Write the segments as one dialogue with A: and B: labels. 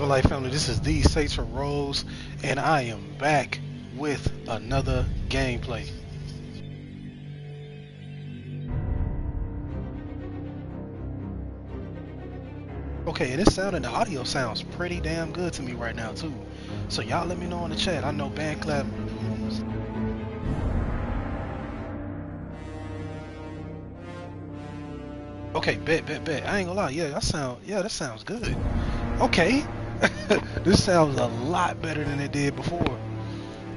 A: Love and Life family, this is the Sator Rose, and I am back with another gameplay. Okay, and the audio sounds pretty damn good to me right now too. So y'all let me know in the chat. I know Band Clap. Okay, bet. I ain't gonna lie. That sounds good. Okay, this sounds a lot better than it did before.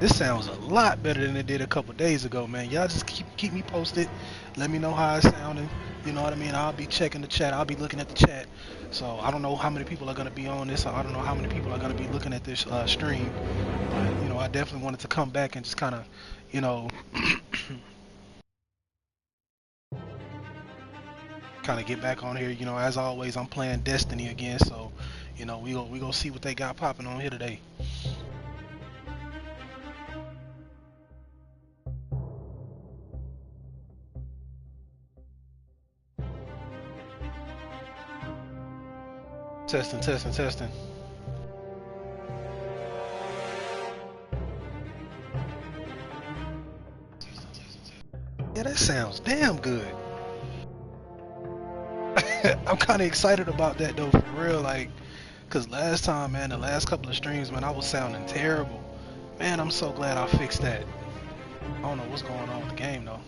A: This sounds a lot better than it did a couple days ago, man. Y'all just keep me posted. Let me know how it's sounding. You know what I mean? I'll be checking the chat. I'll be looking at the chat. So I don't know how many people are gonna be on this. I don't know how many people are gonna be looking at this stream. But I definitely wanted to come back and just kind of, you know, kind of get back on here. As always, I'm playing Destiny again. So, we go see what they got popping on here today. Testing. Yeah, that sounds damn good. I'm kind of excited about that though, for real. Like, cause last time, man, the last couple of streams, man, I was sounding terrible. Man, I'm so glad I fixed that. I don't know what's going on with the game though.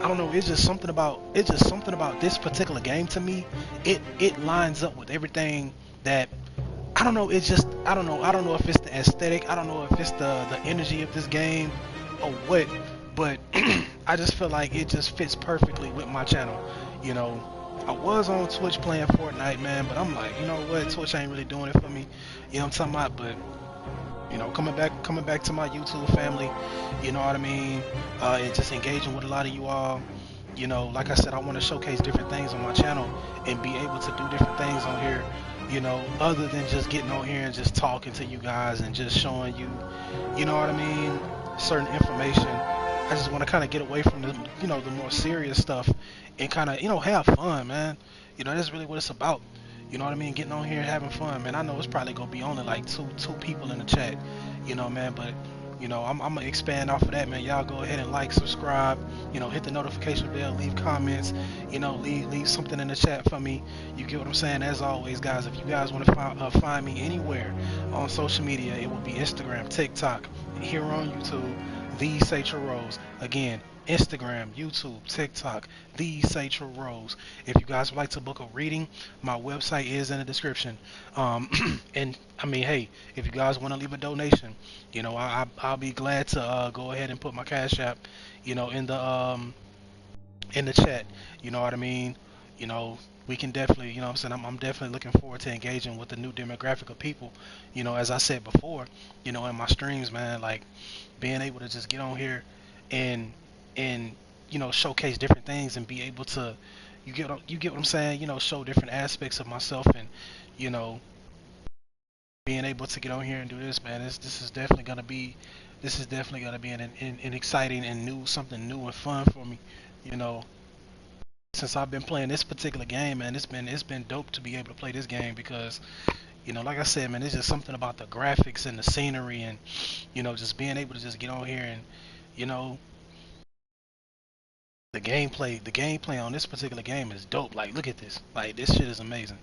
A: I don't know. It's just something about this particular game to me. It lines up with everything that I don't know. It's just I don't know. I don't know if it's the aesthetic. I don't know if it's the energy of this game or what. But I just feel like it just fits perfectly with my channel. You know, I was on Twitch playing Fortnite, man, but I'm like, you know what? Twitch ain't really doing it for me. You know what I'm talking about? But coming back to my YouTube family, you know what I mean, and just engaging with a lot of you all. Like I said, I want to showcase different things on my channel and be able to do different things on here, other than just getting on here and just talking to you guys and just showing you, you know what I mean, certain information. I just want to kind of get away from the more serious stuff and kind of, have fun, man. That's really what it's about. You know what I mean? Getting on here and having fun, man. I know it's probably gonna be only like two people in the chat, man. But I'm gonna expand off of that, man. Y'all go ahead and like, subscribe, hit the notification bell, leave comments, leave something in the chat for me. You get what I'm saying? As always, guys, if you guys want to find me anywhere on social media, it will be Instagram, TikTok, here on YouTube, the Sator Rose. Again, Instagram, YouTube, TikTok, the Sator Rose. If you guys would like to book a reading, my website is in the description. And I mean, hey, if you guys want to leave a donation, I'll be glad to go ahead and put my Cash App, in the chat. You know what I mean? We can definitely, what I'm saying, I'm definitely looking forward to engaging with the new demographic of people. As I said before, in my streams, man, like being able to just get on here and and showcase different things and be able to you get what I'm saying, show different aspects of myself and you know being able to get on here and do this, man, this is definitely gonna be an exciting and something new and fun for me. You know, since I've been playing this particular game, man, it's been dope to be able to play this game because like I said, man, it's just something about the graphics and the scenery and just being able to just get on here and you know the gameplay on this particular game is dope. Like, look at this. Like, this shit is amazing.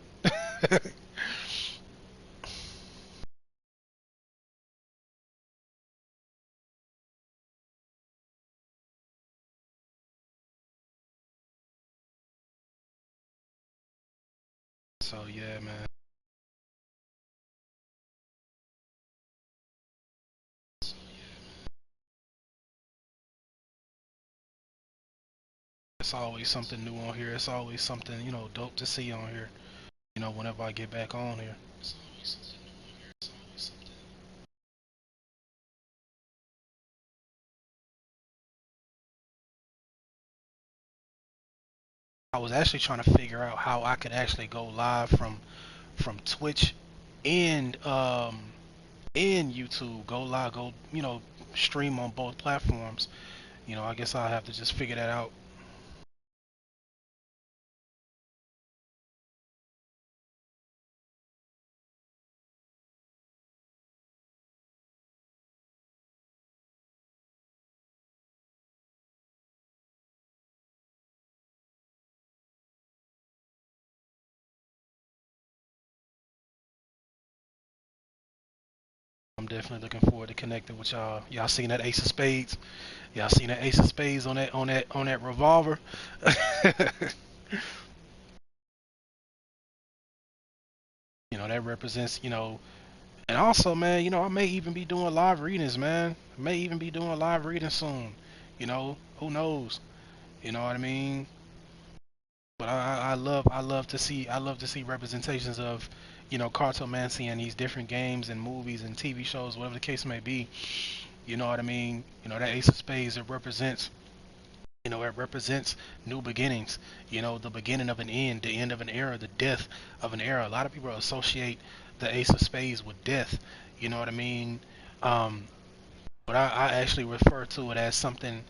A: So yeah, man. It's always something new on here. It's always something, dope to see on here. Whenever I get back on here. I was actually trying to figure out how I could actually go live from Twitch and YouTube. Go live, go stream on both platforms. I guess I'll have to just figure that out. definitely looking forward to connecting with y'all. Y'all seen that Ace of Spades? Y'all seen that Ace of Spades on that revolver? That represents, and also, man, I may even be doing live readings, man. I may even be doing live readings soon. Who knows? You know what I mean? But I love to see representations of, cartomancy in these different games and movies and TV shows, whatever the case may be. You know what I mean? That Ace of Spades, it represents new beginnings. The beginning of an end, the end of an era, the death of an era. A lot of people associate the Ace of Spades with death. You know what I mean? Um, but I actually refer to it as something,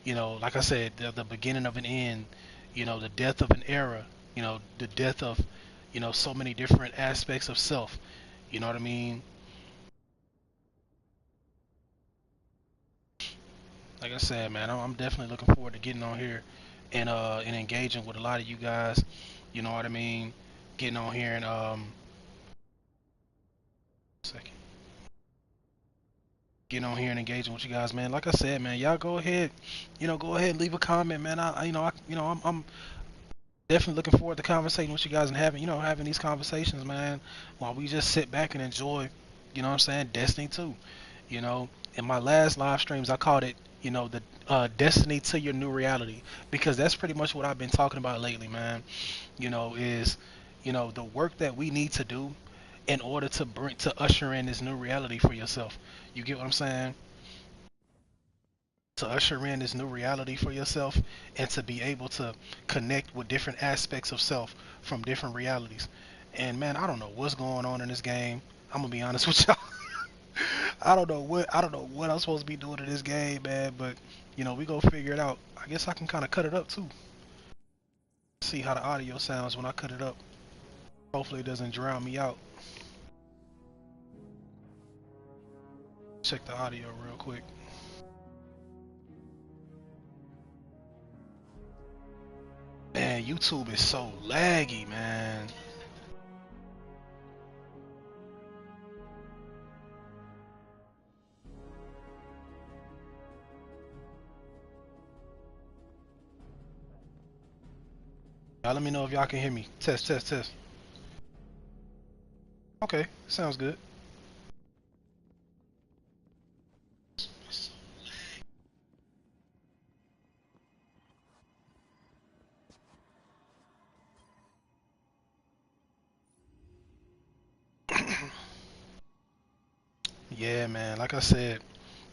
A: like I said, the beginning of an end. The death of an era. The death of, so many different aspects of self. You know what I mean? Like I said, man, I'm definitely looking forward to getting on here and engaging with a lot of you guys. You know what I mean? Getting on here and second, getting on here and engaging with you guys, man. Like I said, man, y'all go ahead, go ahead and leave a comment, man. I'm definitely looking forward to conversating with you guys and having these conversations, man, while we just sit back and enjoy, what I'm saying, Destiny 2. You know, in my last live streams, I called it, the Destiny to your new reality, because that's pretty much what I've been talking about lately, man. Is, the work that we need to do in order to usher in this new reality for yourself. You get what I'm saying? To usher in this new reality for yourself and to be able to connect with different aspects of self from different realities. And man, I don't know what's going on in this game. I'm gonna be honest with y'all. I don't know what I'm supposed to be doing in this game, man, but we go figure it out. I guess I can kind of cut it up too. See how the audio sounds when I cut it up. Hopefully it doesn't drown me out. Check the audio real quick. Man, YouTube is so laggy, man. Y'all let me know if y'all can hear me. Test, test, test. Okay, sounds good. Yeah, man. Like I said,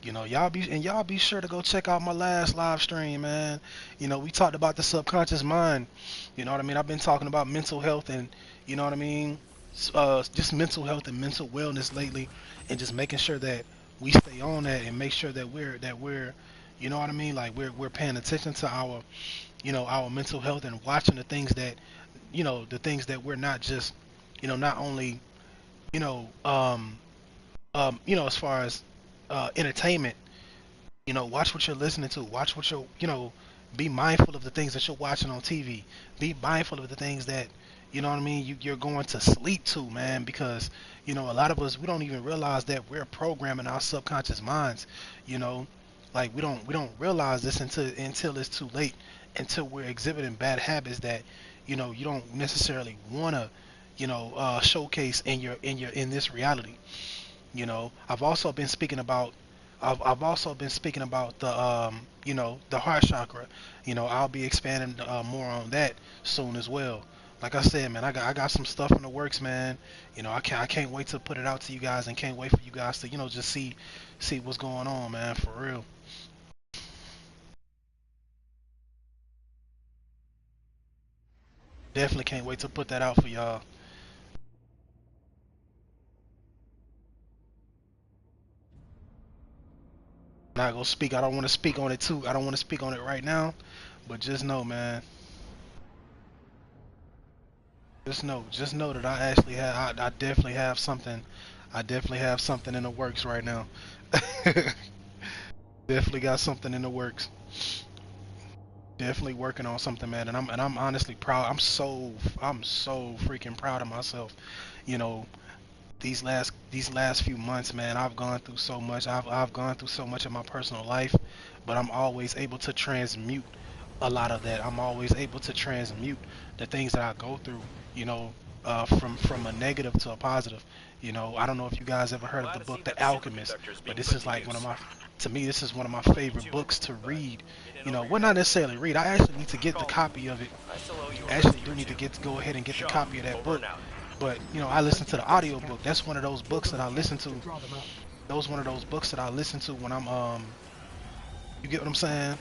A: y'all be sure to go check out my last live stream, man. We talked about the subconscious mind. You know what I mean? I've been talking about mental health and you know what I mean, just mental health and mental wellness lately, and just making sure that we stay on that and make sure that we're, you know what I mean, like we're paying attention to our, our mental health and watching the things that we're not just, not only, you know, as far as entertainment, watch what you're listening to. Watch what you're, be mindful of the things that you're watching on TV. Be mindful of the things that, you know what I mean, you're going to sleep to, man, because, a lot of us, we don't even realize that we're programming our subconscious minds, you know, like we don't realize this until it's too late, until we're exhibiting bad habits that, you don't necessarily want to, showcase in this reality. I've also been speaking about the the heart chakra. I'll be expanding more on that soon as well. Like I said, man, I got some stuff in the works, man. I can't wait to put it out to you guys, and can't wait for you guys to just see what's going on, man, for real. Definitely can't wait to put that out for y'all. Not gonna speak. I don't want to speak on it too. I don't want to speak on it right now, but just know, man. Just know that I definitely have something. I definitely have something in the works right now. Definitely got something in the works. Definitely working on something, man. And I'm honestly proud. I'm so freaking proud of myself. You know, these last few months, man, I've gone through so much. I've gone through so much in my personal life, but I'm always able to transmute a lot of that. I'm always able to transmute the things that I go through, you know, from a negative to a positive. You know, I don't know if you guys ever heard of the book The Alchemist, but this is like one of my, to me, this is one of my favorite books to read. You know, well, not necessarily read. I actually need to get the copy of it. I actually do need to go ahead and get the copy of that book. But you know, I listen to the audio book. That's one of those books that I listen to. Those one of those books that I listen to when I'm you get what I'm saying?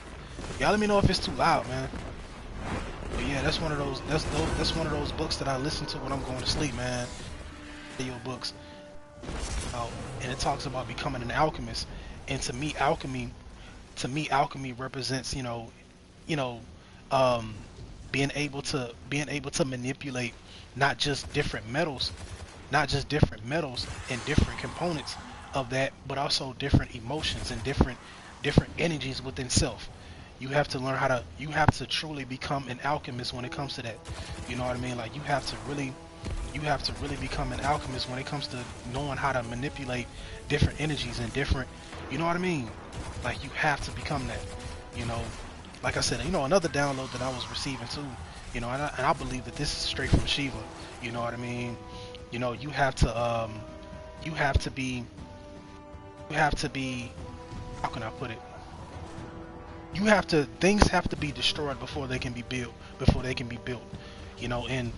A: Y'all let me know if it's too loud, man. But yeah, that's one of those that's one of those books that I listen to when I'm going to sleep, man. Audio books. And it talks about becoming an alchemist. And to me alchemy represents, you know, um being able to manipulate not just different metals, and different components of that, but also different emotions and different energies within self. You have to learn how to, you have to truly become an alchemist when it comes to that. You know what I mean? Like you have to really become an alchemist when it comes to knowing how to manipulate different energies and different, you know what I mean? Like you have to become that, you know. Like I said, you know, another download that I was receiving too, you know, and I believe that this is straight from Shiva. You know what I mean? You know, you have to be, how can I put it? Things have to be destroyed before they can be built, you know. And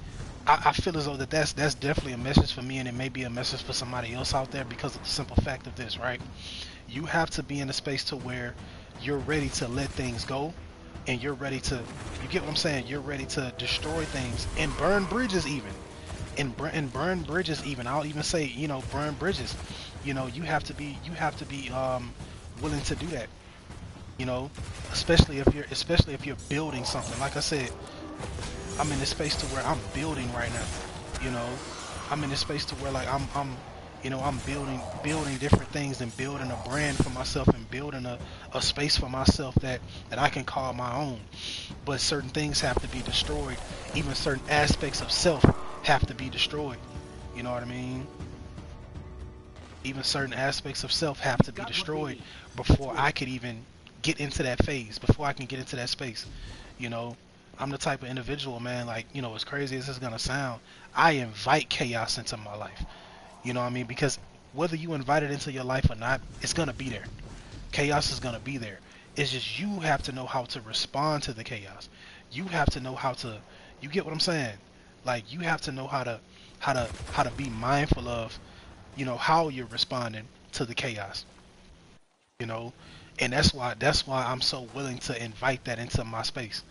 A: I feel as though that's definitely a message for me, and it may be a message for somebody else out there, because of the simple fact of this, right? You have to be in a space to where you're ready to let things go, and you're ready to, you get what I'm saying? You're ready to destroy things and burn bridges even, and burn bridges even. I'll even say, you know, burn bridges. You know, you have to be willing to do that. You know, especially if you're building something. Like I said, I'm in this space to where I'm building right now. You know, I'm in this space to where like I'm building different things, and building a brand for myself, and building a space for myself that I can call my own. But certain things have to be destroyed. Even certain aspects of self have to be destroyed. You know what I mean? Even certain aspects of self have to be destroyed before I could even get into that phase, before I can get into that space. You know, I'm the type of individual, man, like, you know, as crazy as it's gonna sound, I invite chaos into my life. You know what I mean? Because whether you invite it into your life or not, it's gonna be there. Chaos is gonna be there. It's just you have to know how to respond to the chaos. You have to know how to, you get what I'm saying? Like you have to know how to be mindful of, you know, how you're responding to the chaos, you know. And that's why I'm so willing to invite that into my space.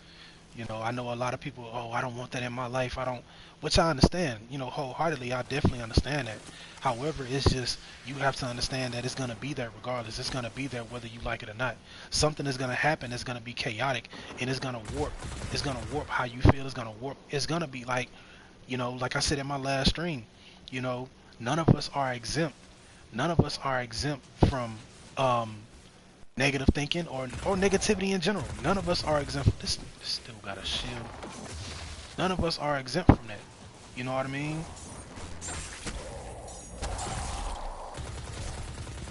A: You know, I know a lot of people, oh, I don't want that in my life. I don't, which I understand, you know, wholeheartedly. I definitely understand that. However, it's just, you have to understand that it's going to be there regardless. It's going to be there whether you like it or not. Something is going to happen that's going to be chaotic, and it's going to warp. It's going to warp how you feel. It's going to warp. It's going to be like, you know, like I said in my last stream, you know, none of us are exempt. None of us are exempt from um, negative thinking or negativity in general. None of us are exempt. This still got a shield. None of us are exempt from that. You know what I mean?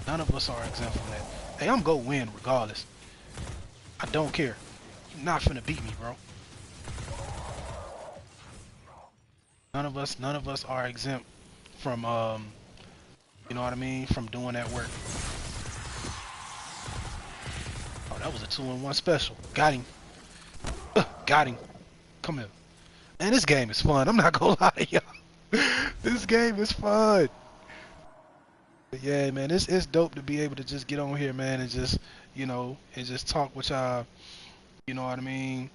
A: None of us are exempt from that. Hey, I'm gonna win regardless. I don't care. You're not finna beat me, bro. None of us are exempt from you know what I mean, from doing that work. Oh, that was a 2-in-1 special. Got him. Got him. Come here. Man, this game is fun. I'm not gonna lie to y'all. This game is fun. But yeah, man, it's dope to be able to just get on here, man, and just, you know, and just talk with y'all. You know what I mean?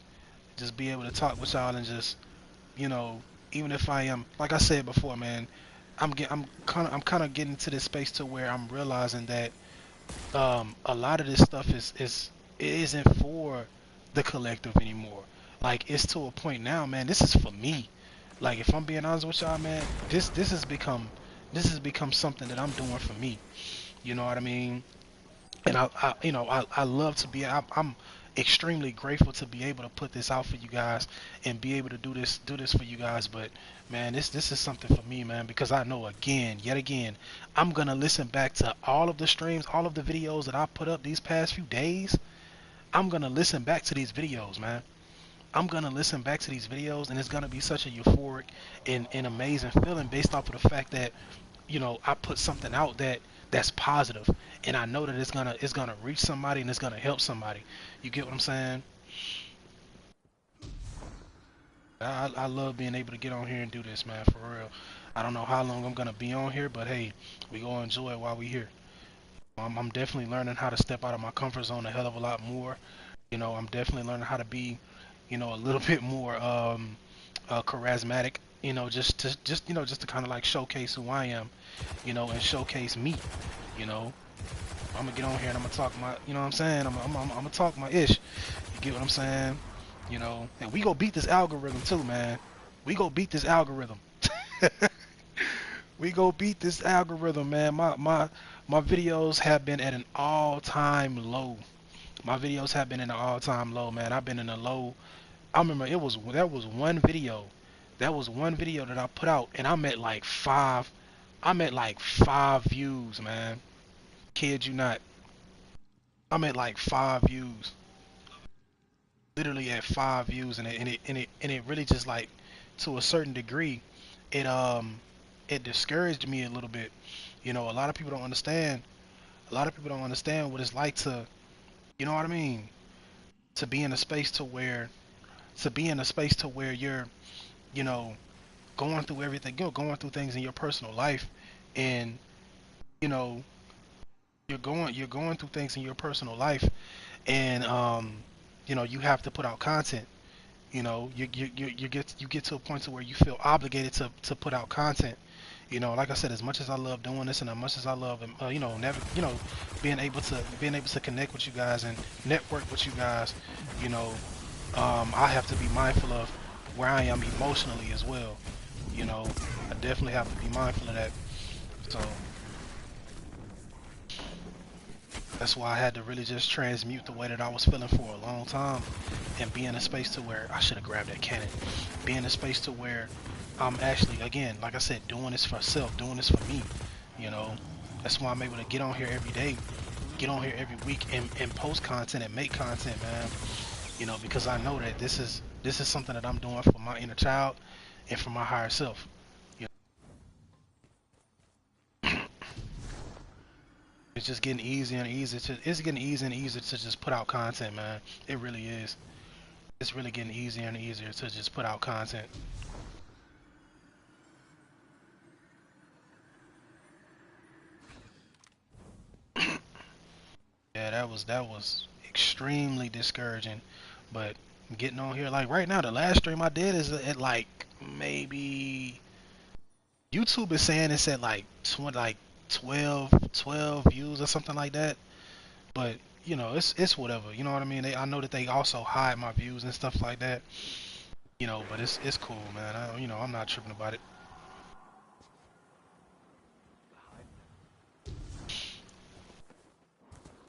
A: Just be able to talk with y'all, and just, you know, even if I am, like I said before, man, I'm kind of getting to this space to where I'm realizing that a lot of this stuff it isn't for the collective anymore. Like it's to a point now, man. This is for me. Like if I'm being honest with y'all, man, this has become something that I'm doing for me. You know what I mean? And I love to be. I'm extremely grateful to be able to put this out for you guys and be able to do this for you guys. But man, this is something for me, man, because I know yet again, I'm gonna listen back to all of the streams, all of the videos that I put up these past few days. I'm gonna listen back to these videos, man. I'm gonna listen back to these videos, and it's gonna be such a euphoric and amazing feeling based off of the fact that, you know, I put something out that's positive, and I know that it's gonna reach somebody and it's gonna help somebody. You get what I'm saying? I love being able to get on here and do this, man, for real. I don't know how long I'm gonna be on here, but hey, we gonna enjoy it while we here. I'm definitely learning how to step out of my comfort zone a hell of a lot more. You know, I'm definitely learning how to be, you know, a little bit more charismatic. You know, just to kind of like showcase who I am, you know, and showcase me. You know, I'm gonna get on here and I'm gonna talk my, you know what I'm saying? I'm gonna talk my ish. You get what I'm saying? You know, and we go beat this algorithm too, man. We go beat this algorithm. We go beat this algorithm, man. My videos have been at an all-time low. My videos have been in an all-time low, man. I've been in a low. I remember that was one video. That was one video that I put out, and I'm at like five. I'm at like 5 views, man. Kid you not. I'm at like 5 views. Literally at 5 views, and it really just like, to a certain degree, it it discouraged me a little bit. You know, a lot of people don't understand. A lot of people don't understand what it's like to, you know what I mean, to be in a space to where you're, you know, going through everything, you're going through things in your personal life, and you know, you're going through things in your personal life, and you know, you have to put out content. You know, you get to a point to where you feel obligated to put out content. You know, like I said, as much as I love doing this, and as much as I love, you know, never, you know, being able to connect with you guys and network with you guys, you know, I have to be mindful of where I am emotionally as well. You know, I definitely have to be mindful of that. So that's why I had to really just transmute the way that I was feeling for a long time, and be in a space to where I should have grabbed that cannon. Be in a space to where I'm actually, again, like I said, doing this for self, doing this for me. You know, that's why I'm able to get on here every day, get on here every week, and post content and make content, man. You know, because I know that this is something that I'm doing for my inner child and for my higher self. You know, it's just getting easier and easier to it's getting easier and easier to just put out content, man. It really is. It's really getting easier and easier to just put out content. Yeah, that was extremely discouraging, but getting on here like right now, the last stream I did is at like, maybe, YouTube is saying it's at like 20, like 12 views or something like that. But you know, it's whatever. You know what I mean? I know that they also hide my views and stuff like that. You know, but it's cool, man. You know, I'm not tripping about it.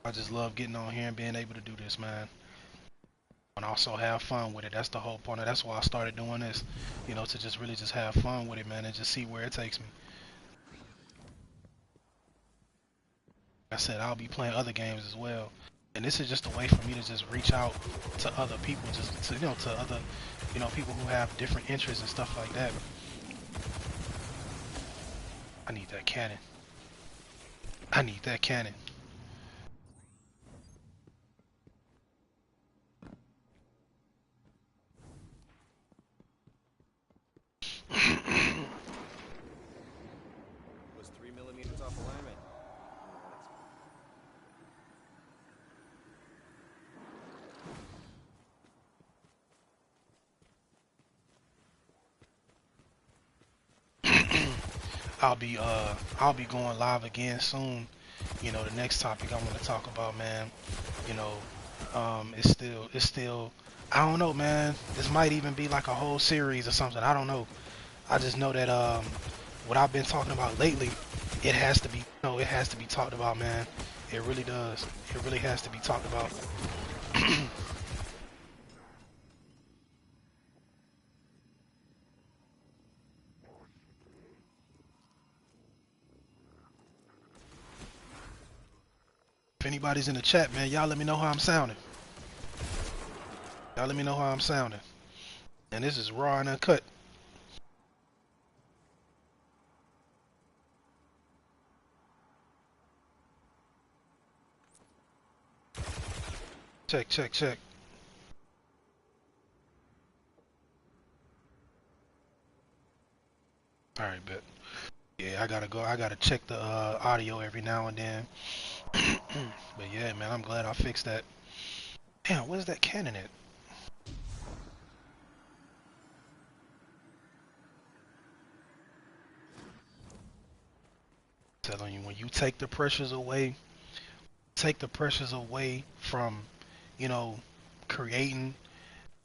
A: I just love getting on here and being able to do this, man. And also have fun with it. That's the whole point. That's why I started doing this. You know, to just really just have fun with it, man, and just see where it takes me. Like I said, I'll be playing other games as well. And this is just a way for me to just reach out to other people, just to, you know, to other, you know, people who have different interests and stuff like that. I need that cannon. I need that cannon.
B: Was 3 millimeters off alignment.
A: I'll be going live again soon. You know, the next topic I want to talk about, man, you know, it's still I don't know, man. This might even be like a whole series or something. I don't know. I just know that what I've been talking about lately, it has to be, you know, it has to be talked about, man. It really does. It really has to be talked about. anybody's in the chat, man, y'all let me know how I'm sounding. Y'all let me know how I'm sounding. And this is raw and uncut. Check, check, check. All right, bet. Yeah, I gotta go. I gotta check the audio every now and then. But yeah, man, I'm glad I fixed that. Damn, where's that cannon at? Telling you, when you take the pressures away from, you know, creating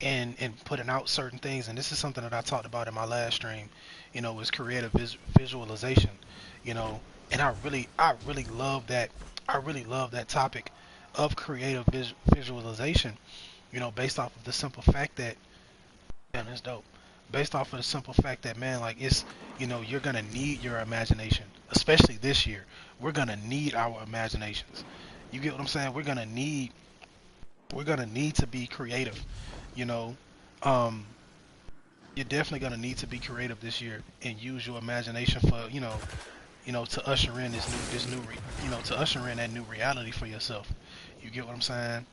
A: and putting out certain things, and this is something that I talked about in my last stream, you know, is creative visualization, you know, and I really love that. I really love that topic of creative visualization, you know, based off of the simple fact that, man, it's dope. Based off of the simple fact that, man, like, it's, you know, you're gonna need your imagination, especially this year. We're gonna need our imaginations. You get what I'm saying? We're gonna need to be creative, you know. Um, you're definitely gonna need to be creative this year and use your imagination for, to usher in to usher in that new reality for yourself. You get what I'm saying?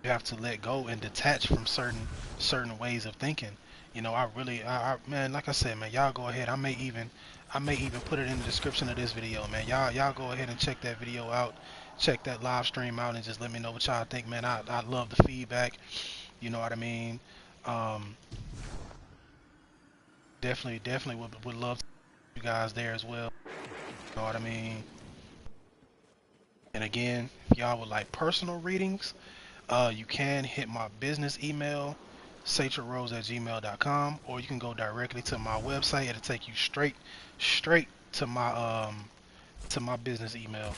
A: You have to let go and detach from certain ways of thinking. You know, man, like I said, man, y'all go ahead. I may even put it in the description of this video, man. Y'all go ahead and check that video out, check that live stream out, and just let me know what y'all think, man. I love the feedback. You know what I mean? Um, definitely would love to see you guys there as well. You know what I mean? And again, if y'all would like personal readings, you can hit my business email, satrarose@gmail.com, or you can go directly to my website. It'll take you straight to my business email.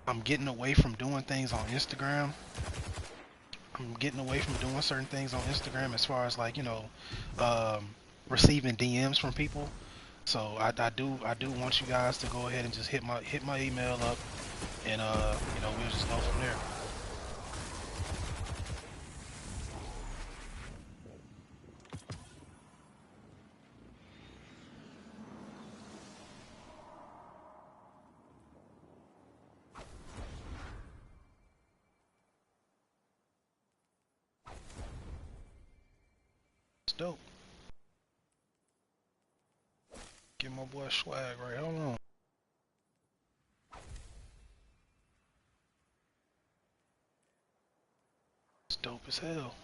A: I'm getting away from doing things on Instagram. I'm getting away from doing certain things on Instagram as far as, like, um, receiving DMs from people. So I do want you guys to go ahead and just hit my email up, and we'll just go from there. It's dope. Get my boy swag right. Hold on. It's dope as hell.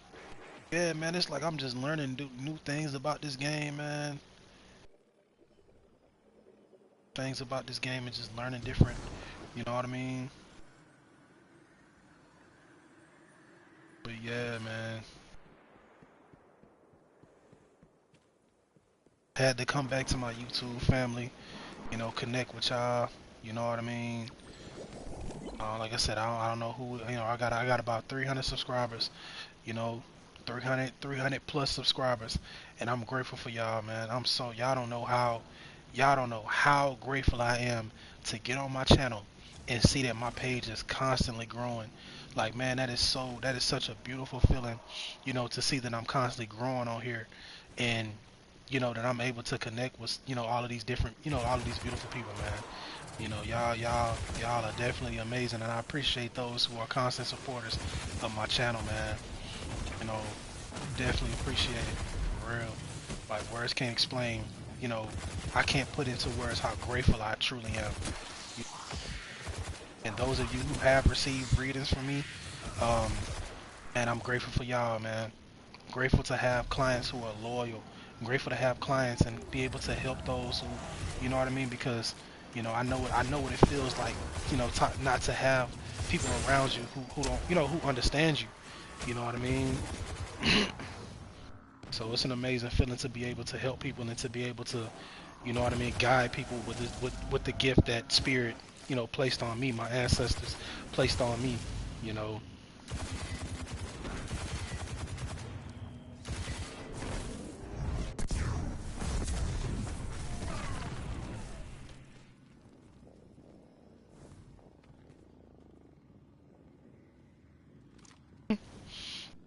A: Yeah, man, it's like I'm just learning new things about this game, man. Things about this game and just learning different, you know what I mean? But yeah, man. Had to come back to my YouTube family, connect with y'all, you know what I mean? Like I said, I don't know who, I got about 300 subscribers, you know, 300 plus subscribers, and I'm grateful for y'all, man. Y'all don't know how grateful I am to get on my channel and see that my page is constantly growing. Like, man, that is such a beautiful feeling, to see that I'm constantly growing on here, and that I'm able to connect with, all of these different, all of these beautiful people, man. Y'all are definitely amazing, and I appreciate those who are constant supporters of my channel, man. You know, definitely appreciate it, for real. Like, words can't explain, I can't put into words how grateful I truly am. And those of you who have received readings from me, and I'm grateful for y'all, man. Grateful to have clients who are loyal. I'm grateful to have clients and be able to help those who, you know what I mean, because, I know what it feels like, not to have people around you who don't, who understand you. You know what I mean? So it's an amazing feeling to be able to help people and to be able to, you know what I mean, guide people with with the gift that spirit, placed on me, my ancestors placed on me, you know.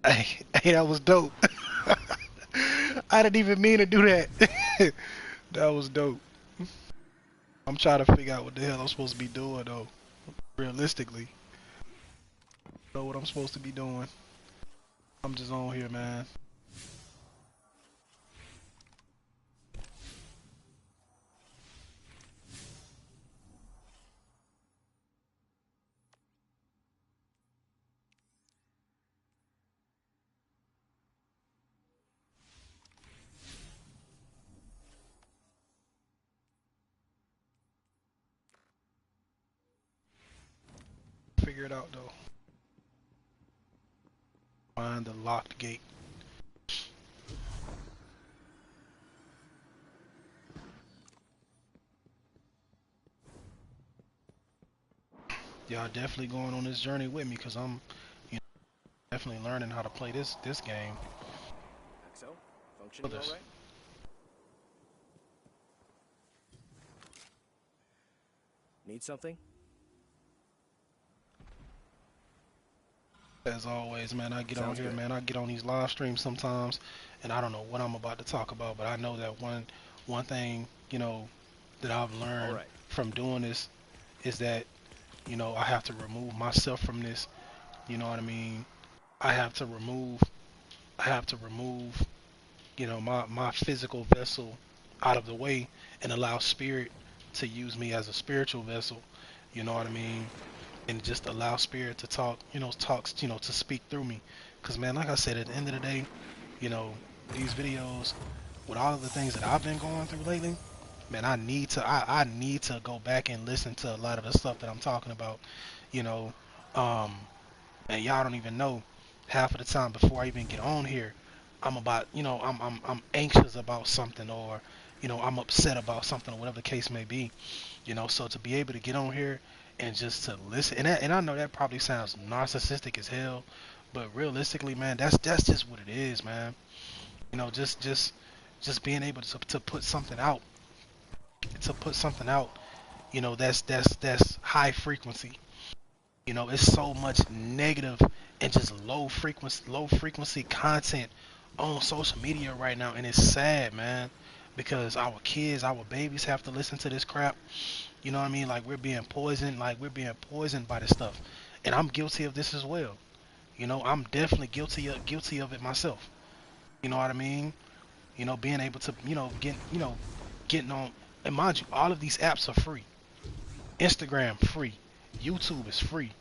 A: Hey, that was dope. I didn't even mean to do that. That was dope. I'm trying to figure out what the hell I'm supposed to be doing though. Realistically, know what I'm supposed to be doing. I'm just on here, man. Figure it out though. Find the locked gate. Y'all definitely going on this journey with me, cause I'm, you know, definitely learning how to play this game.
B: So, functioning all right? Need something?
A: As always, man, I get on
B: Sounds
A: here,
B: good.
A: man. I get on these live streams sometimes, and I don't know what I'm about to talk about, but I know that one thing, that I've
B: All
A: learned
B: right.
A: from doing this is that, I have to remove myself from this. You know what I mean? I have to remove, I have to remove, my physical vessel out of the way and allow spirit to use me as a spiritual vessel. You know what I mean? And just allow spirit to talk, to speak through me. Cause man, like I said, at the end of the day, you know, these videos with all of the things that I've been going through lately, man, I need to go back and listen to a lot of the stuff that I'm talking about, you know. Um, and y'all don't even know half of the time before I even get on here, I'm about, I'm anxious about something, or, I'm upset about something, or whatever the case may be, so to be able to get on here and just to listen, and I know that probably sounds narcissistic as hell, but realistically, man, that's just what it is, man. Just being able to put something out, that's high frequency. It's so much negative and just low frequency content on social media right now, and it's sad, man, because our kids, our babies have to listen to this crap. You know what I mean? Like we're being poisoned by this stuff. And I'm guilty of this as well. I'm definitely guilty of it myself. You know what I mean? Being able to, getting on, and mind you, all of these apps are free. Instagram free. YouTube is free.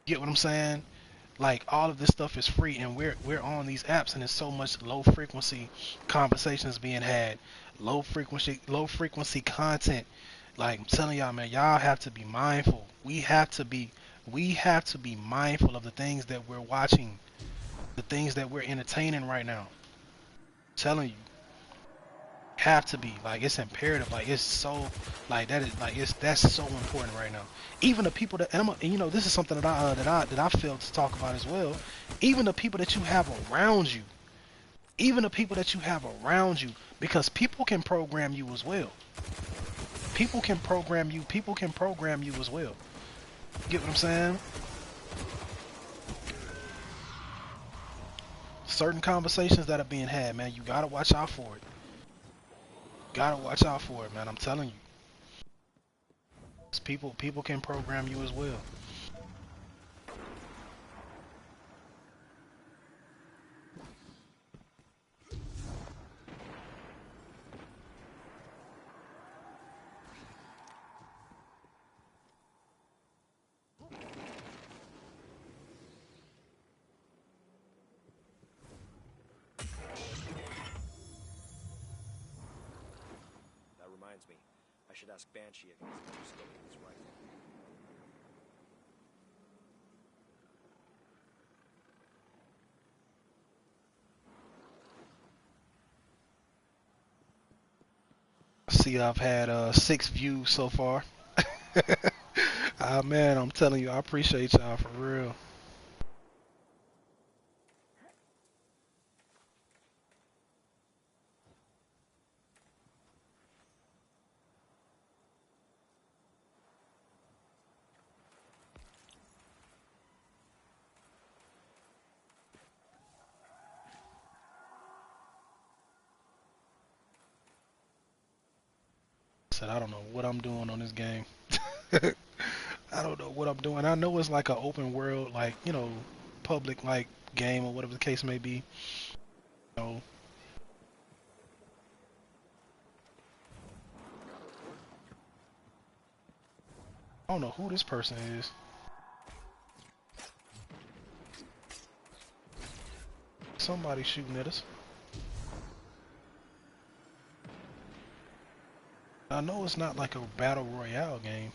A: Get what I'm saying? Like all of this stuff is free, and we're on these apps, and there's so much low frequency conversations being had, low frequency content. Like I'm telling y'all, man, y'all have to be mindful. We have to be mindful of the things that we're watching, the things that we're entertaining right now. I'm telling you, have to be, like, it's imperative. Like it's so, like that is, like that's so important right now. Even the people that, and this is something that I failed to talk about as well. Even the people that you have around you, even the people that you have around you, because people can program you as well. People can program you. People can program you as well. Get what I'm saying? Certain conversations that are being had, man, you gotta watch out for it. Gotta watch out for it, man. I'm telling you. 'Cause people can program you as well.
B: That reminds me. I should ask Banshee if he's new scope with his rifle.
A: See, I've had 6 views so far. Ah man, I'm telling you, I appreciate y'all for real. Said I don't know what I'm doing on this game. I don't know what I'm doing. I know it's like an open world, like, you know, public like game or whatever the case may be. You know, I don't know who this person is. Somebody shooting at us. I know it's not like a battle royale game.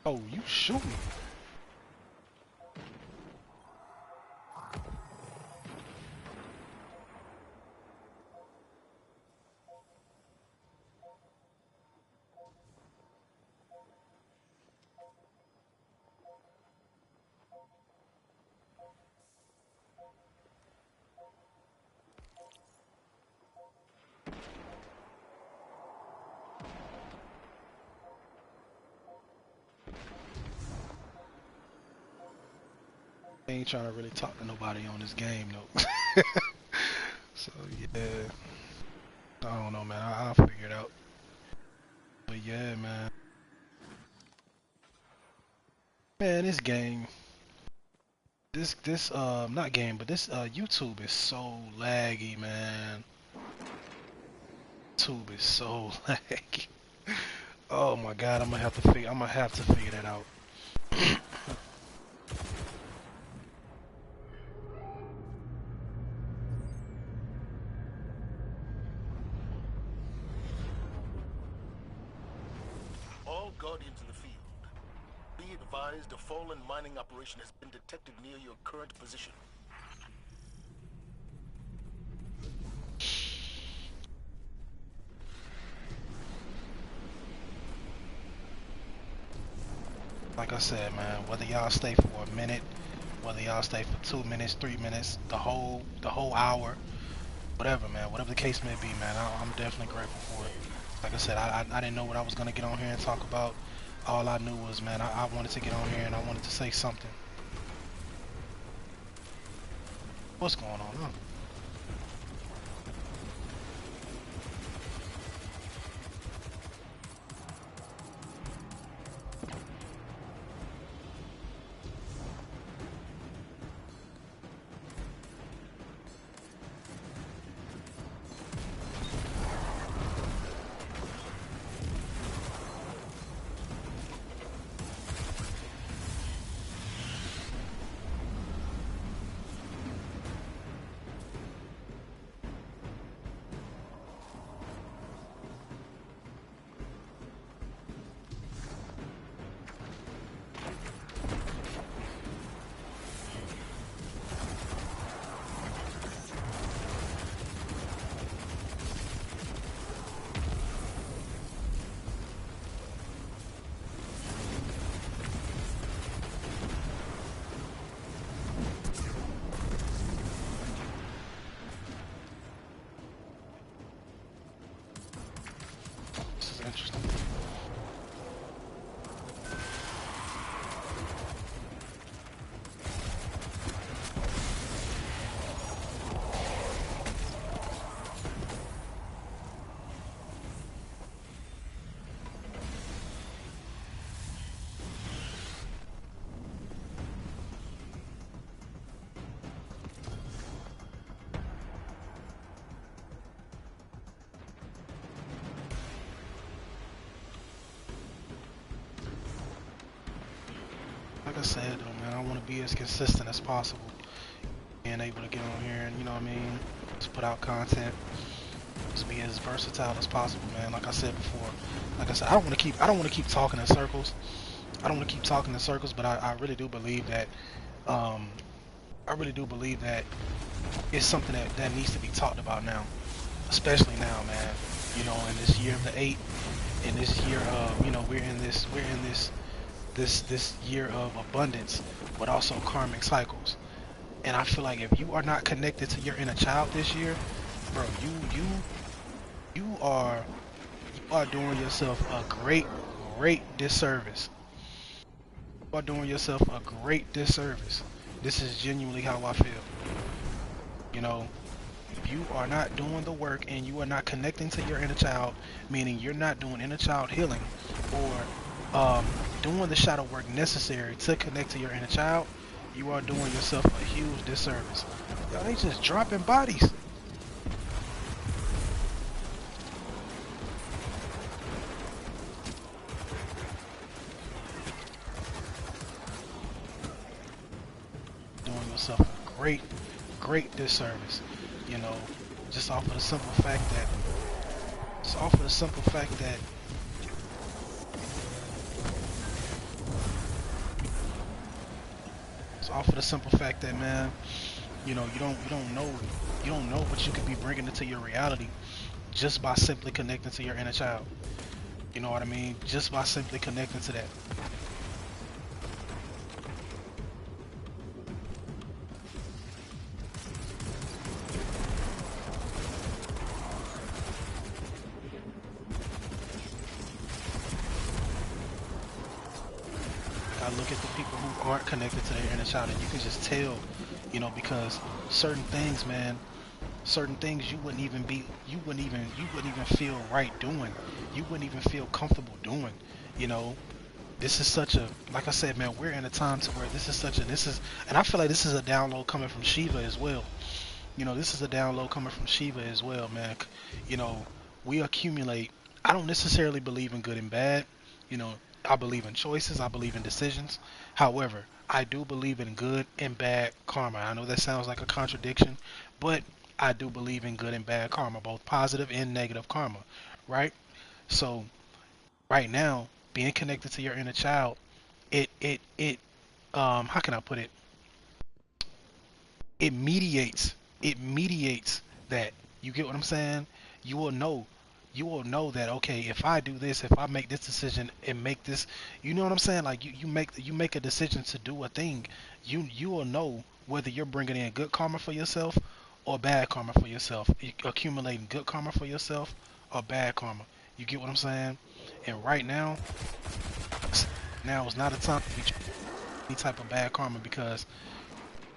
A: Oh, you shooting? I ain't trying to really talk to nobody on this game though. So yeah, I don't know, man. I'll figure it out. But yeah, man. Man, this game, this not game, but this YouTube is so laggy, man. YouTube is so laggy. Oh my God, I'm gonna have to figure that out.
C: All Guardians in the field. Be advised, a fallen mining operation has been detected near your current position.
A: Like I said, man, whether y'all stay for a minute, whether y'all stay for 2 minutes, 3 minutes, the whole hour, whatever, man, whatever the case may be, man, I'm definitely grateful for it. Like I said, I didn't know what I was gonna get on here and talk about. All I knew was, man, I wanted to get on here and I wanted to say something. What's going on, huh? This is interesting. Like I said, though, man, I want to be as consistent as possible, being able to get on here and, you know what I mean, to put out content, to be as versatile as possible, man. Like I said before, like I said, I don't want to keep talking in circles. I don't want to keep talking in circles, but I really do believe that, um, I really do believe that it's something that needs to be talked about now, especially now, man. You know, in this year of the 8, in this year of, you know, we're in this year of abundance, but also karmic cycles. And I feel like if you are not connected to your inner child this year, bro, you are doing yourself a great disservice. are doing yourself a great disservice. This is genuinely how I feel. You know, you are not doing the work and you are not connecting to your inner child, meaning you're not doing inner child healing or doing the shadow work necessary to connect to your inner child, you are doing yourself a huge disservice. Yo, they just dropping bodies. Doing yourself a great disservice. You know, just off of the simple fact that, just off of the simple fact that it's off of the simple fact that, man, you know, you don't know what you could be bringing into your reality just by simply connecting to your inner child. You know what I mean? Just by simply connecting to that. I look at the people who aren't connected to their inner child, and you can just tell, you know, because certain things, man, certain things you wouldn't even feel right doing. You wouldn't even feel comfortable doing. You know, this is such a, like I said, man, we're in a time to where this is, and I feel like this is a download coming from Shiva as well. You know, this is a download coming from Shiva as well, man. You know, we accumulate. I don't necessarily believe in good and bad. You know, I believe in choices. I believe in decisions. However, I do believe in good and bad karma. I know that sounds like a contradiction, but I do believe in good and bad karma, both positive and negative karma, right? So right now, being connected to your inner child, it how can I put it? It mediates that. You get what I'm saying? You will know you will know that, okay, if I do this, if I make this decision and make this, you know what I'm saying, like you make a decision to do a thing, you will know whether you're bringing in good karma for yourself or bad karma for yourself, accumulating good karma for yourself or bad karma. You get what I'm saying? And right now, now is not a time to be any type of bad karma, because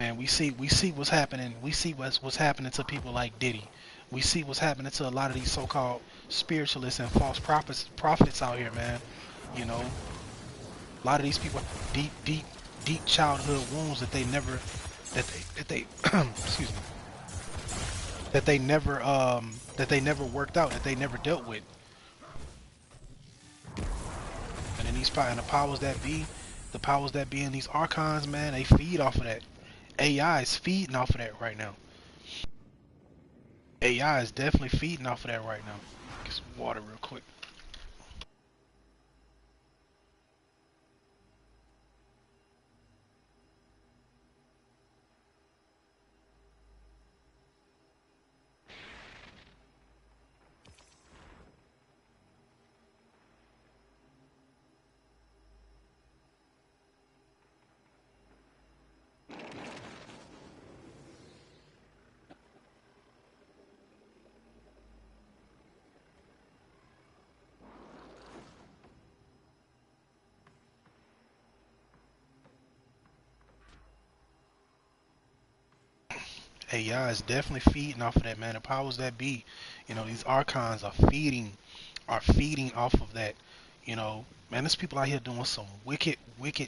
A: and we see what's happening. We see what's happening to people like Diddy. We see what's happening to a lot of these so-called spiritualists and false prophets out here, man. You know, a lot of these people have deep childhood wounds that they never that they excuse me, that they never worked out, that they never dealt with. And then and the powers that be in these archons, man, they feed off of that. AI is feeding off of that right now. AI is definitely feeding off of that right now. Get some water real quick. AI is definitely feeding off of that, man. The powers that be, you know, these archons are feeding off of that. You know, man, there's people out here doing some wicked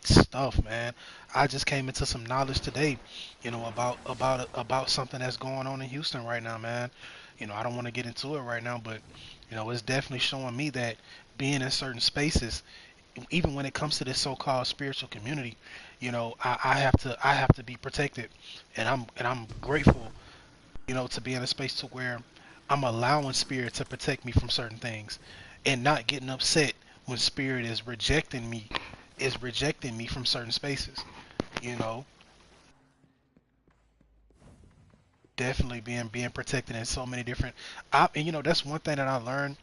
A: stuff, man. I just came into some knowledge today, you know, about something that's going on in Houston right now, man. You know, I don't want to get into it right now, but you know, it's definitely showing me that being in certain spaces, even when it comes to this so-called spiritual community, you know, I have to be protected, and I'm grateful, you know, to be in a space to where I'm allowing spirit to protect me from certain things, and not getting upset when spirit is rejecting me from certain spaces. You know, definitely being protected in so many different. And you know, that's one thing that I learned.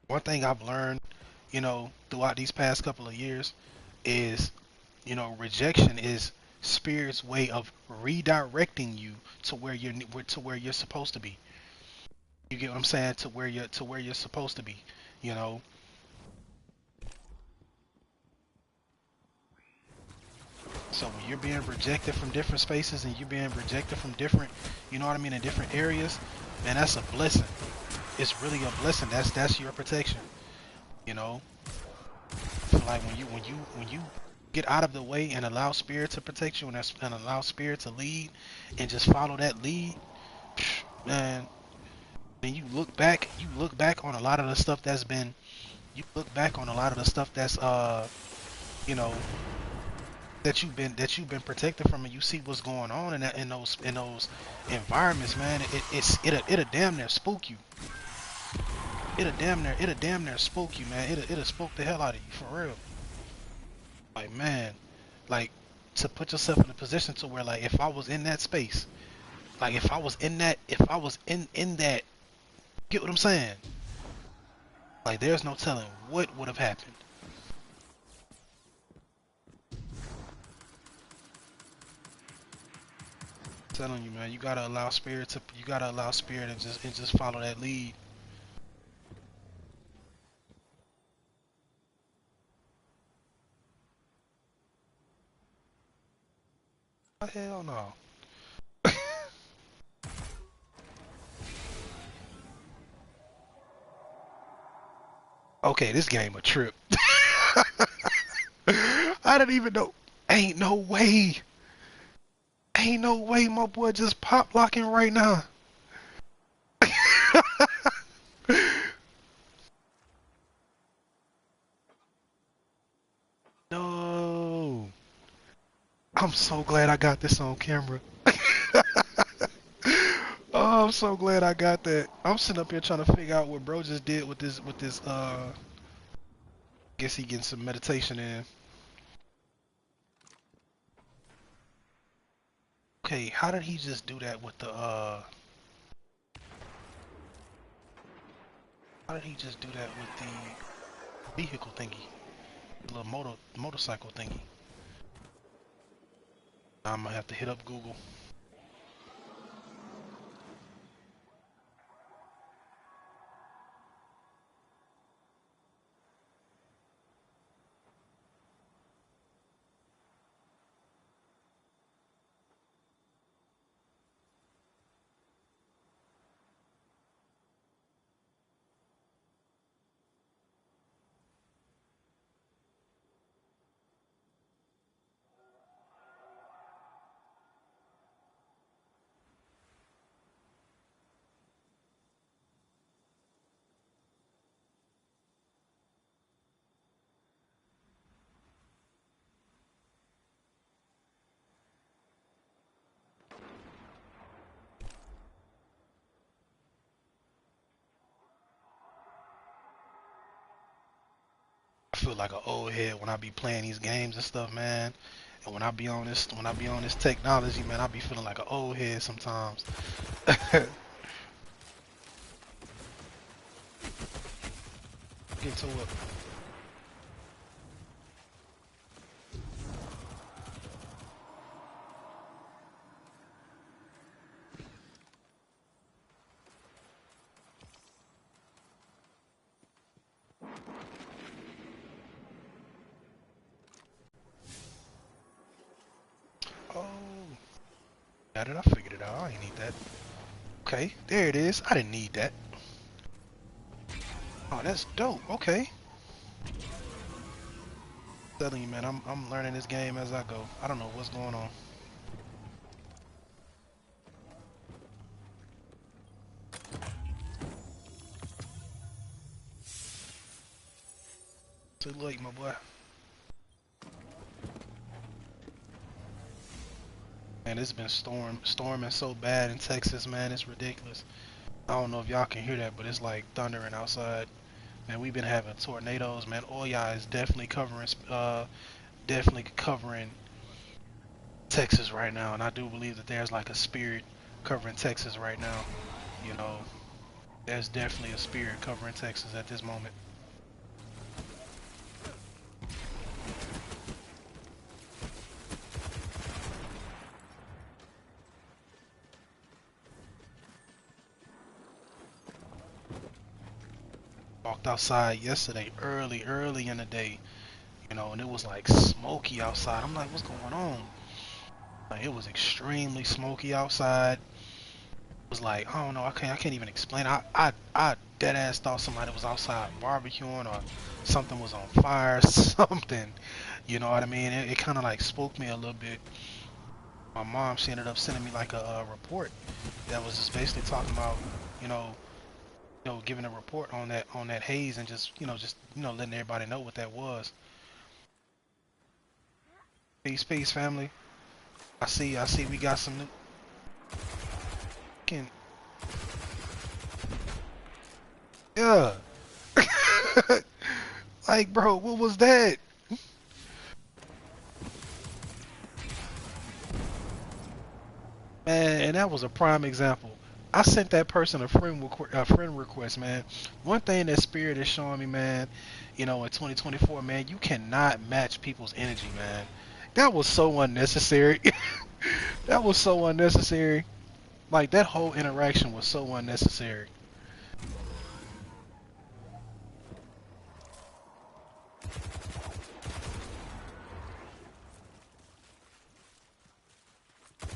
A: One thing I've learned, you know, throughout these past couple of years is, you know, rejection is spirit's way of redirecting you to where you're supposed to be. You get what I'm saying? To where you're supposed to be. You know, So when you're being rejected from different spaces and you're being rejected from different, you know what I mean, in different areas, man, that's a blessing. It's really a blessing. That's your protection. You know, I feel like when you get out of the way and allow spirit to protect you and allow spirit to lead and just follow that lead, man. And you look back on a lot of the stuff that's been, you look back on a lot of the stuff that's you know, that you've been protected from, and you see what's going on in those environments, man. It'll damn near spook you. It'll damn near spook you, man. It'll spook the hell out of you for real. Like, man, like, to put yourself in a position to where, like, if I was in that space, like, if I was in that, get what I'm saying? Like, there's no telling what would have happened. I'm telling you, man, you gotta allow spirit and just follow that lead. Oh, hell no. Okay, this game a trip. I didn't even know. Ain't no way. Ain't no way my boy just pop locking right now. No. I'm so glad I got this on camera. Oh, I'm so glad I got that. I'm sitting up here trying to figure out what bro just did with this guess he getting some meditation in. Okay, how did he just do that with the how did he just do that with the vehicle thingy? The little motorcycle thingy. I'm gonna have to hit up Google. I feel like an old head when I be playing these games and stuff, man. And when I be on this technology, man, I be feeling like an old head sometimes. Get to it. Oh, got it. I figured it out. I ain't need that. Okay, there it is. I didn't need that. Oh, that's dope. Okay. Telling you, man, I'm learning this game as I go. I don't know what's going on. Too late, my boy. Man, it's been storming so bad in Texas, man. It's ridiculous. I don't know if y'all can hear that, but it's like thundering outside. Man, we've been having tornadoes, man. Oya is definitely covering Texas right now, and I do believe that there's like a spirit covering Texas right now. You know, there's definitely a spirit covering Texas at this moment. Walked outside yesterday early in the day. you know, and it was like smoky outside. I'm like, what's going on? Like, it was extremely smoky outside. It was like, I don't know, I can't even explain. I dead ass thought somebody was outside barbecuing or something was on fire, something. You know what I mean? It kind of like spooked me a little bit. My mom, she ended up sending me like a report that was just basically talking about, you know, giving a report on that haze and just letting everybody know what that was. Peace, peace, family. I see. We got some new. Can yeah. Like, bro, what was that? Man, and that was a prime example. I sent that person a friend request, man. One thing that Spirit is showing me, man, in 2024, man, you cannot match people's energy, man. That was so unnecessary. That was so unnecessary. Like, that whole interaction was so unnecessary.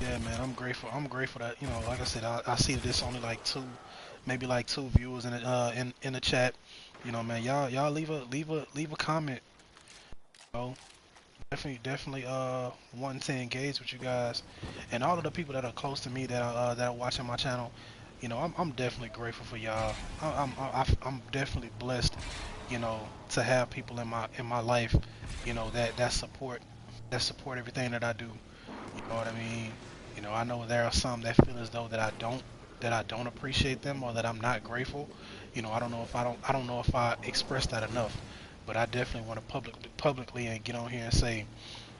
A: Yeah, man, I'm grateful. I'm grateful that like I said, I see that there's only like two, maybe like two viewers in the chat. Man, y'all leave a comment. You know, definitely wanting to engage with you guys, and all of the people that are close to me that are watching my channel. I'm definitely grateful for y'all. I'm definitely blessed. To have people in my life. That support everything that I do. You know what I mean? I know there are some that feel as though that I don't appreciate them or that I'm not grateful. I don't know if I express that enough, but I definitely want to publicly and get on here and say,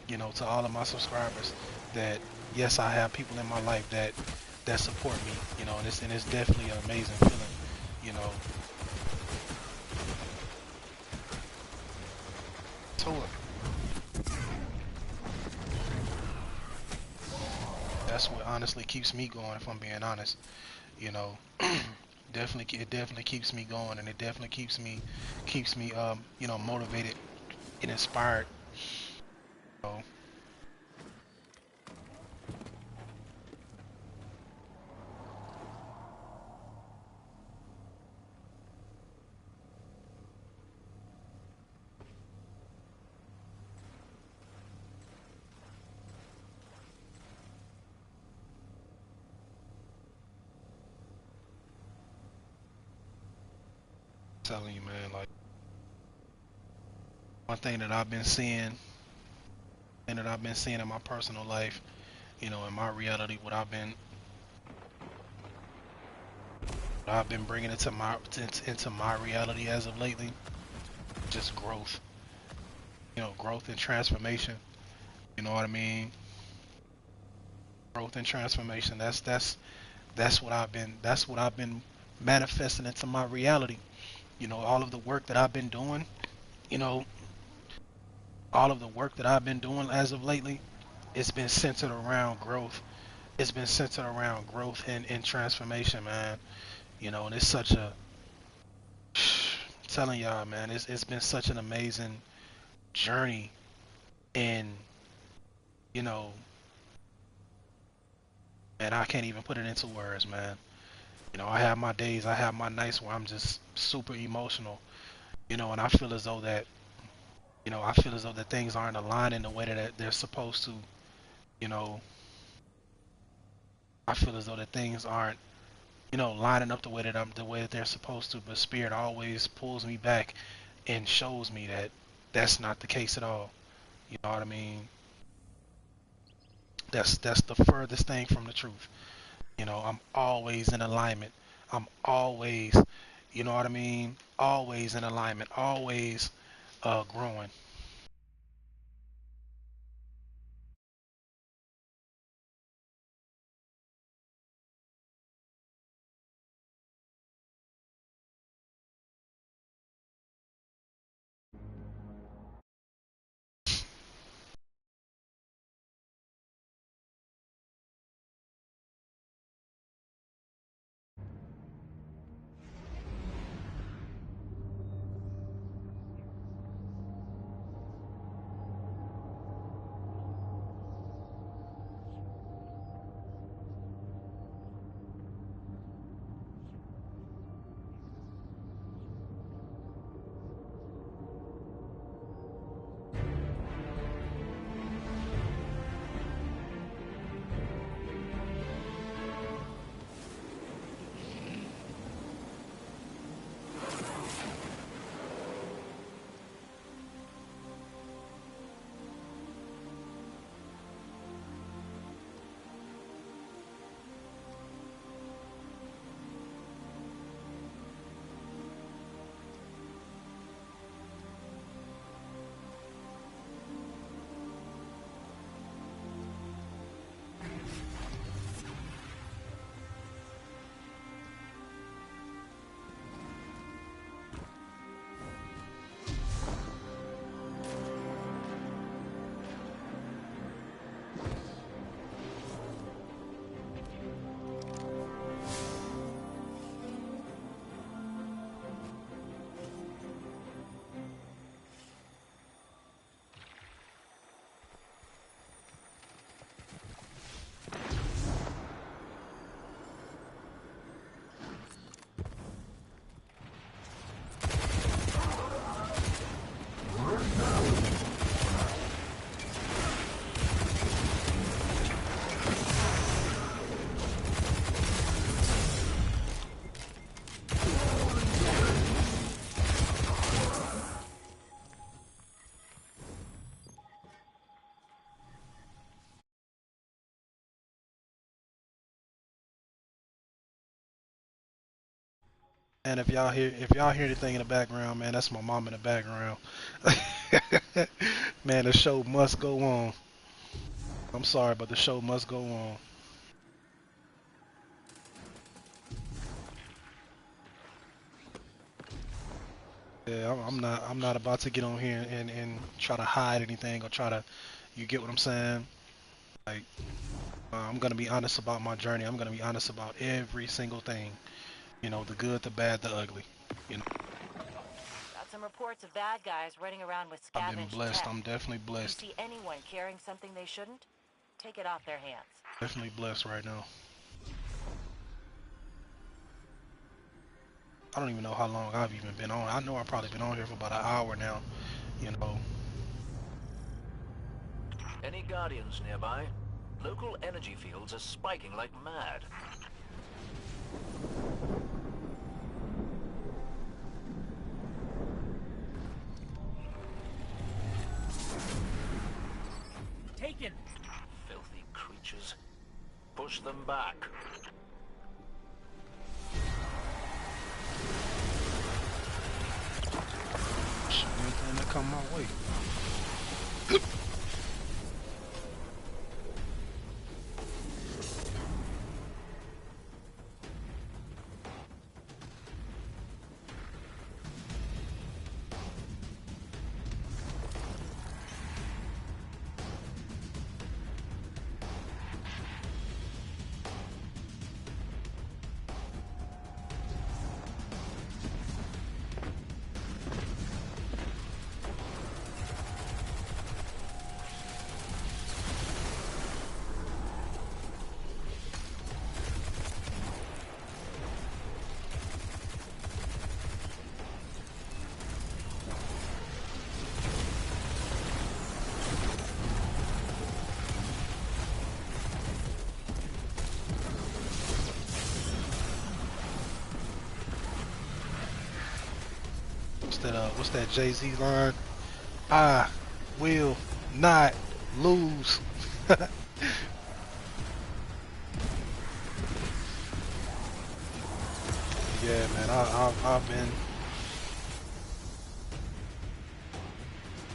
A: to all of my subscribers that yes, I have people in my life that support me, and it's definitely an amazing feeling, you know. So that's what honestly keeps me going, if I'm being honest. You know, it definitely keeps me going, and it definitely keeps me motivated and inspired. So, telling you, man, like one thing that I've been seeing, and that I've been seeing in my personal life, in my reality, what I've been bringing into my reality as of lately, just growth, growth and transformation. You know what I mean? Growth and transformation. That's what I've been manifesting into my reality. All of the work that I've been doing, you know, all of the work that I've been doing as of lately, it's been centered around growth. It's been centered around growth and transformation, man. And it's such a telling y'all, man, it's been such an amazing journey, and you know, and I can't even put it into words, man. I have my days, I have my nights where I'm just super emotional, and I feel as though that things aren't aligned in the way that they're supposed to. You know, I feel as though that things aren't, lining up the way that they're supposed to. But Spirit always pulls me back and shows me that that's not the case at all. You know what I mean? That's the furthest thing from the truth. I'm always in alignment. I'm always, you know what I mean? Always in alignment. Always growing. And if y'all hear anything in the background, man, that's my mom in the background. Man, the show must go on. I'm sorry, but the show must go on. Yeah, I'm not about to get on here and try to hide anything or try to, you get what I'm saying? Like, I'm gonna be honest about my journey. I'm gonna be honest about every single thing. You know, the good, the bad, the ugly. You know,
D: Got some reports of bad guys running around with
A: I've been
D: scavenged
A: blessed.
D: tech.
A: I'm definitely
D: If you
A: blessed.
D: see anyone carrying something they shouldn't, take it off their hands.
A: Definitely blessed right now. I don't even know how long I've even been on. I know I've probably been on here for about an hour now. You know,
E: Any Guardians nearby? Local energy fields are spiking like mad.
F: Taken!
E: Filthy creatures. Push them back.
A: shoot anything that come my way. What's that Jay-Z line? I will not lose. Yeah, man, I've been,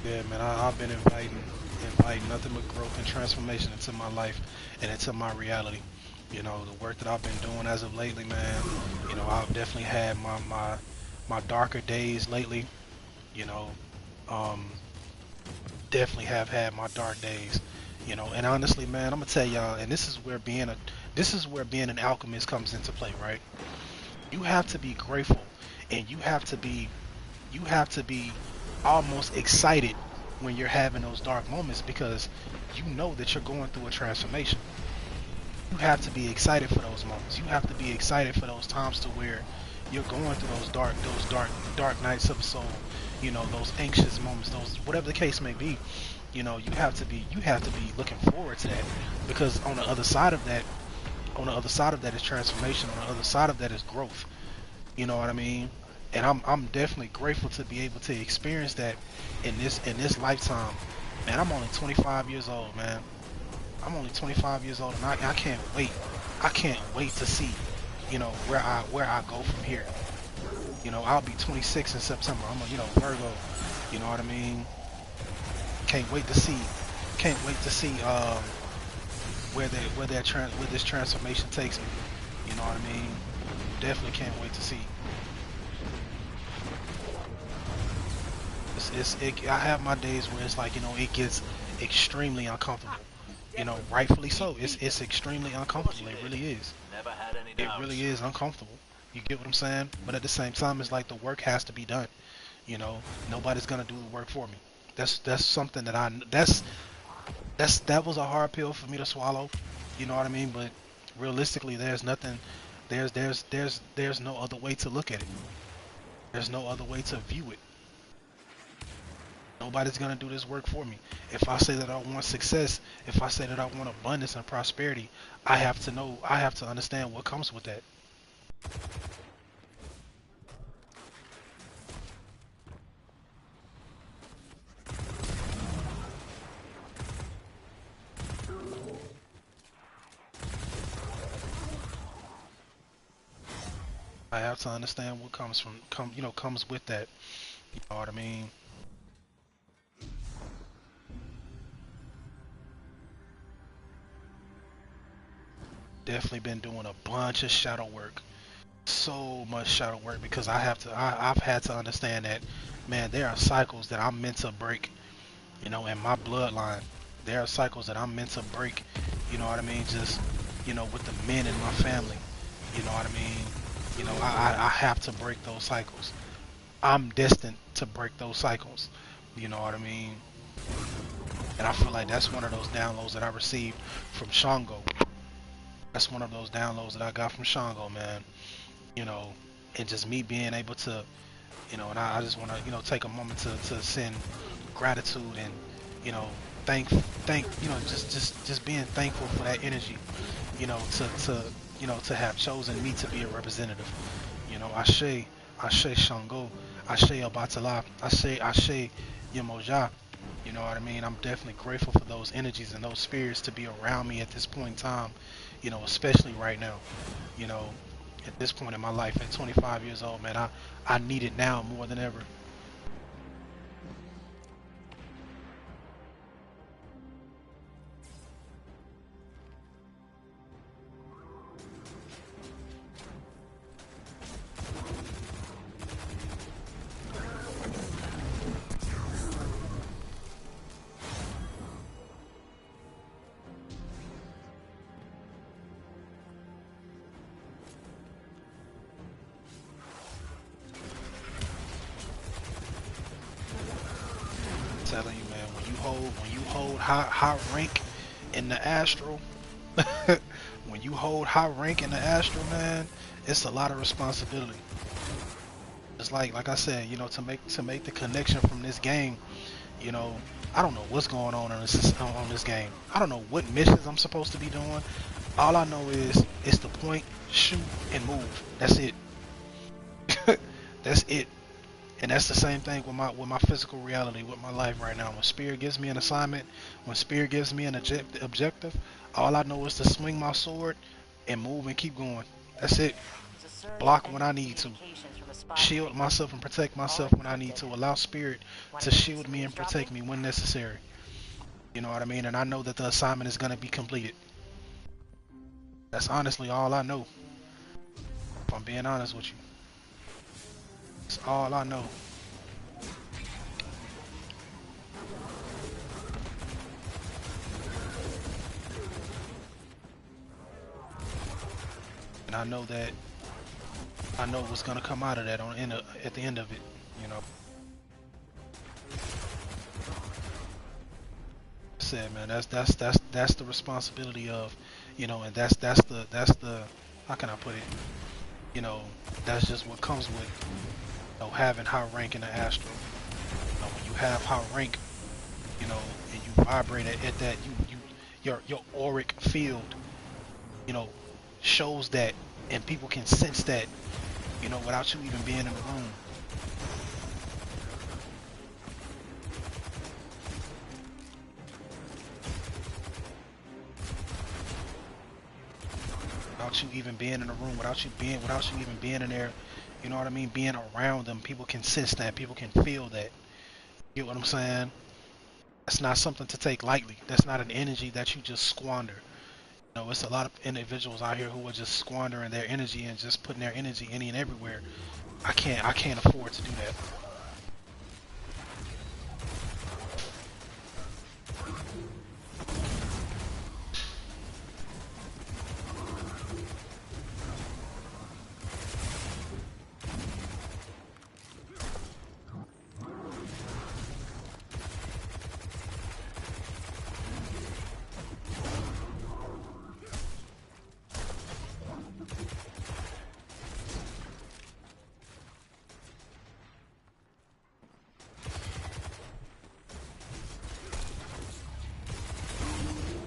A: yeah, man, I've been inviting nothing but growth and transformation into my life and into my reality. You know, the work that I've been doing as of lately, man, you know, I've definitely had my darker days lately, you know, um, definitely have had my dark days, you know, and honestly, man, I'm gonna tell y'all, and this is where being an alchemist comes into play, right? You have to be grateful and you have to be almost excited when you're having those dark moments because you know that you're going through a transformation. You have to be excited for those moments. You have to be excited for those times to where you're going through dark nights of the soul. You know, those anxious moments, those whatever the case may be. You know, you have to be looking forward to that because on the other side of that, on the other side of that is transformation. On the other side of that is growth. You know what I mean? And I'm definitely grateful to be able to experience that in this lifetime. Man, I'm only 25 years old, man. I'm only 25 years old, and I can't wait. I can't wait to see, you know, where I go from here. You know, I'll be 26 in September. I'm a, you know, Virgo. You know what I mean? Can't wait to see. Can't wait to see where this transformation takes me. You know what I mean? Definitely can't wait to see. I have my days where it's like, you know, it gets extremely uncomfortable. You know, rightfully so. It's extremely uncomfortable. It really is.
E: Never had any
A: It
E: doubts.
A: really is uncomfortable. You get what I'm saying? But at the same time, it's like the work has to be done. You know, nobody's gonna do the work for me. That's something that that was a hard pill for me to swallow. You know what I mean? But realistically, there's nothing. There's no other way to look at it. There's no other way to view it. Nobody's gonna do this work for me. If I say that I want success, if I say that I want abundance and prosperity, I have to understand what comes with that. I have to understand what comes with that. You know what I mean? Definitely been doing a bunch of shadow work. So much shadow work because I've had to understand that, man, there are cycles that I'm meant to break, in my bloodline. There are cycles that I'm meant to break, you know what I mean? Just, with the men in my family, you know what I mean? I have to break those cycles. I'm destined to break those cycles, you know what I mean? And I feel like that's one of those downloads that I received from Shango. That's one of those downloads that I got from Shango, man. You know, and just me being able to, and I just want to, take a moment to send gratitude and, you know, thank, just being thankful for that energy, to have chosen me to be a representative. Ashe Shango, Ashe Abatala, Ashe Yemoja. You know what I mean? I'm definitely grateful for those energies and those spirits to be around me at this point in time, especially right now. You know, at this point in my life, at 25 years old, man, I need it now more than ever. Telling you, man, when you hold high rank in the astral, when you hold high rank in the astral, man, it's a lot of responsibility. It's like I said, to make the connection from this game, you know, I don't know what's going on this game. I don't know what missions I'm supposed to be doing. All I know is it's the point, shoot, and move. That's it. That's it. And that's the same thing with my physical reality, with my life right now. When Spirit gives me an assignment, when Spirit gives me an objective, all I know is to swing my sword and move and keep going. That's it. Block when I need to. Shield myself and protect myself when I need to. Allow Spirit to shield me and protect me when necessary. You know what I mean? And I know that the assignment is going to be completed. That's honestly all I know. If I'm being honest with you. That's all I know. And I know what's gonna come out of that at the end of it, you know. I said, man, that's the responsibility of, and that's the how can I put it? That's just what comes with, having high rank in the astral. When you have high rank, and you vibrate at that, your auric field, you know, shows that, and people can sense that, without you even being in the room. Without you even being in the room, without you even being in there, you know what I mean? Being around them, people can sense that, people can feel that. You know what I'm saying? That's not something to take lightly. That's not an energy that you just squander. It's a lot of individuals out here who are just squandering their energy and just putting their energy any and everywhere. I can't afford to do that.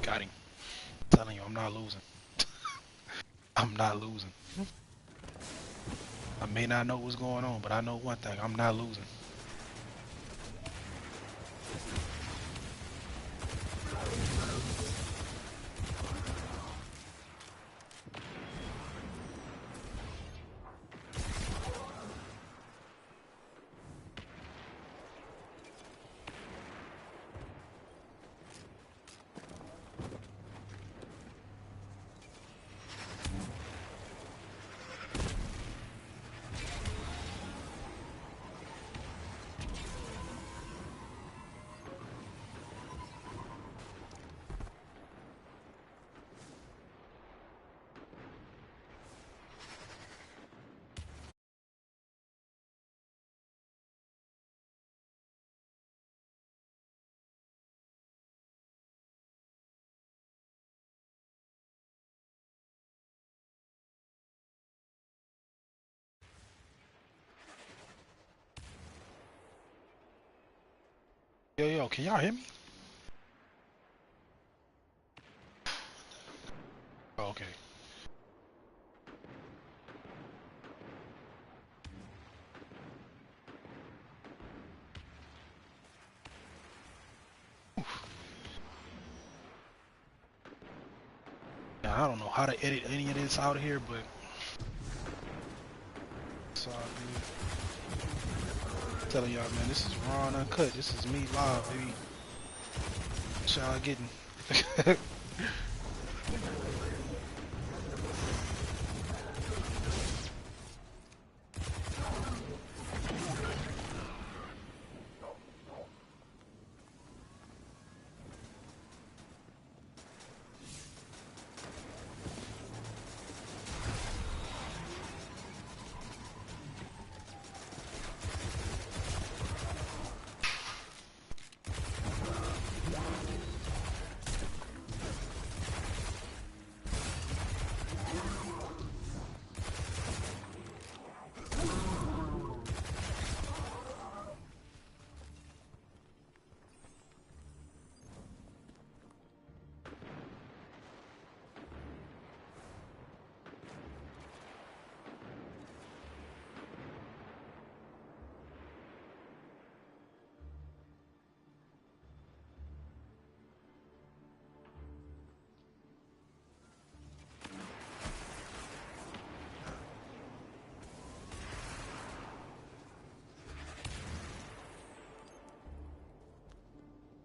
A: Got him. I'm telling you, I'm not losing. I'm not losing. I may not know what's going on, but I know one thing, I'm not losing. Yo, can y'all hear me? Oh, okay. Now, I don't know how to edit any of this out of here, but it's all good. I'm telling y'all, man, this is raw and uncut. This is me live, baby. What y'all getting?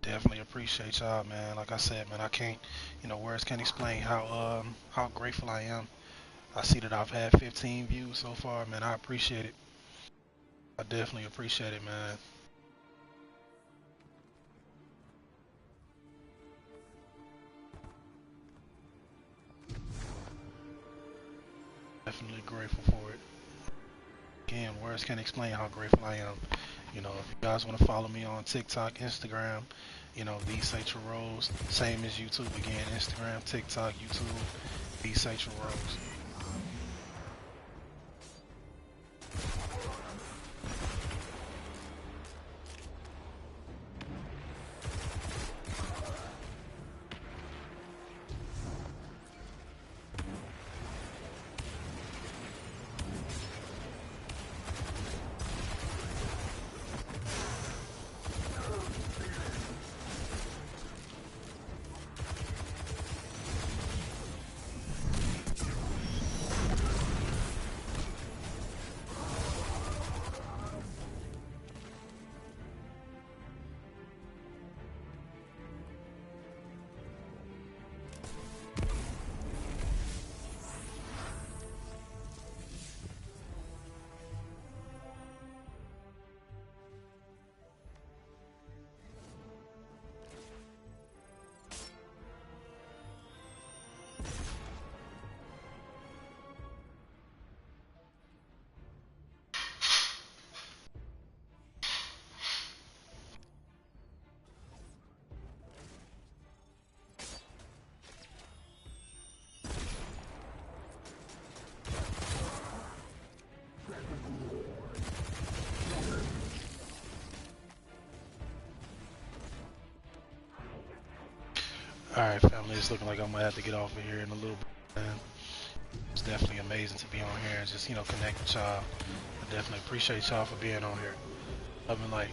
A: Definitely appreciate y'all, man. Like I said, man, I can't, words can't explain how grateful I am. I see that I've had 15 views so far, man. I appreciate it. I definitely appreciate it, man. Definitely grateful for it. Again, words can't explain how grateful I am. If you guys want to follow me on TikTok, Instagram, the Satchel Rose, same as YouTube. Again, Instagram, TikTok, YouTube, the Satchel Rose. Alright, family, it's looking like I'm gonna have to get off of here in a little bit, man. It's definitely amazing to be on here and just, connect with y'all. I definitely appreciate y'all for being on here. Love and light.